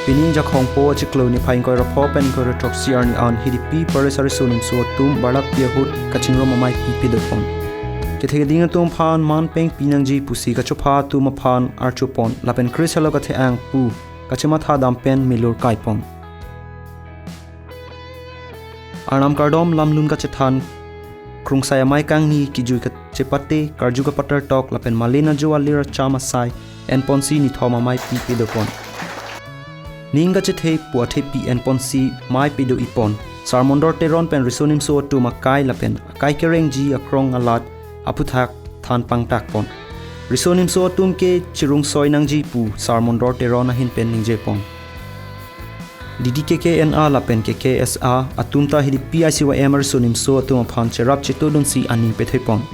Pining jakong po chiklo ni paing koi rapo pen koi retroxiar ni an HIDIPI parisari sunim suatum balak piahut kachingro mamai pipi dopon. Kethegedinga tum phan man peng pinang ji pusi kachopha tu maphan archupon lapen Chris hello kathe ang pu kachima tha dam pen milur kaipon. Arnam kardom lamlun kachethan krungsaya mai kang ni kijui ka chepate karjuga patar tok lapen malena jo alira chama sai en ponsi ni thoma mai pipi dopon. Ninga chethe puathe pi en ponsi mai pido ipon sarmondor teron pen risonim so tu makai lapen kai kereng ji akrong alat aputhak than pangtak pon risonim so tum ke chirung soi nang ji pu sarmondor teron a hin pen ningje pon DKKNA lapen KKSA atumta HIDIPI ICYM risonim so tum phan cherap chitodun si aning pethe pon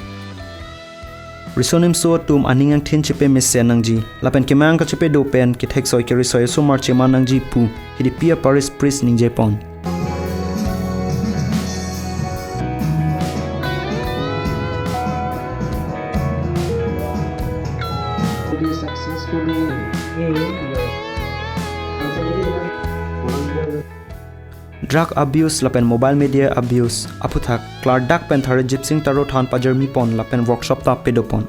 risonim so tum aning ang thin chepe mesen nang ji lapen kemang ka chepe do pen ki thek soi keri soi sumar chema nang ji pu HIDIPI Paris Pris ningje pon Drug abuse lapen mobile media abuse aputhak klardak pen thare JEEPSING TARO than pajermi pon lapen workshop ta pedopon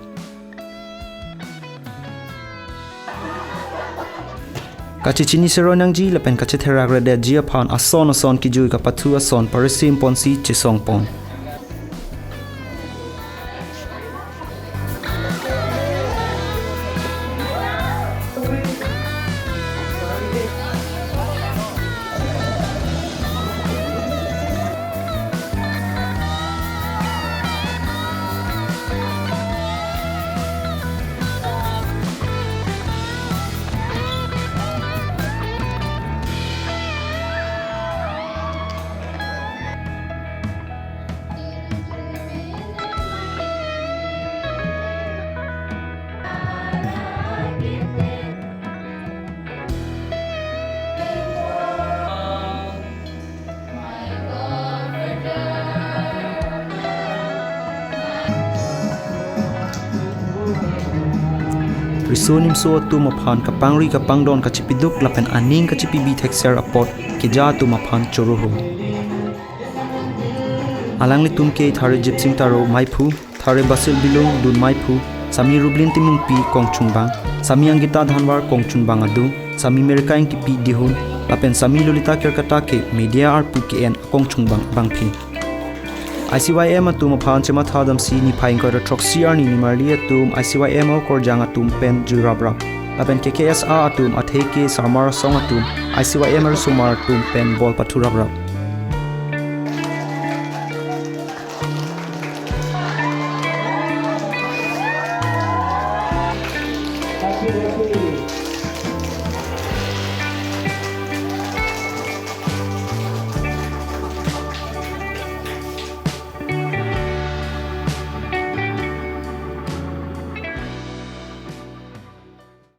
kachichini seronang ji lapen kachethera grade ji phan ason ki jui ka pathu ason parisim ponsi chisong pon risonim so tu maphan kapangri kapangdon kachipiduk lapen aning kachipibi thexer apot kija tu maphan choroho alangli tumke thare JEEPSING TARO maipu thare BASIL BILUNG dun maipu sami RUPLIN TIMUNGPI kongchungbang sami ANGITA DHANWAR kongchungbang adu sami MERIKA ENGTIPI dihun lapen sami LOLITA KERKETTA ke media arpu ke en kongchungbang bangphi ICYM atum phan chema thadam si ni phaing ko retroxiar ni marli atum ICYM ko jang atum pen jurabra lapen KKSA atum atheke samar song atum ICYM sumar atum pen bol pathurabra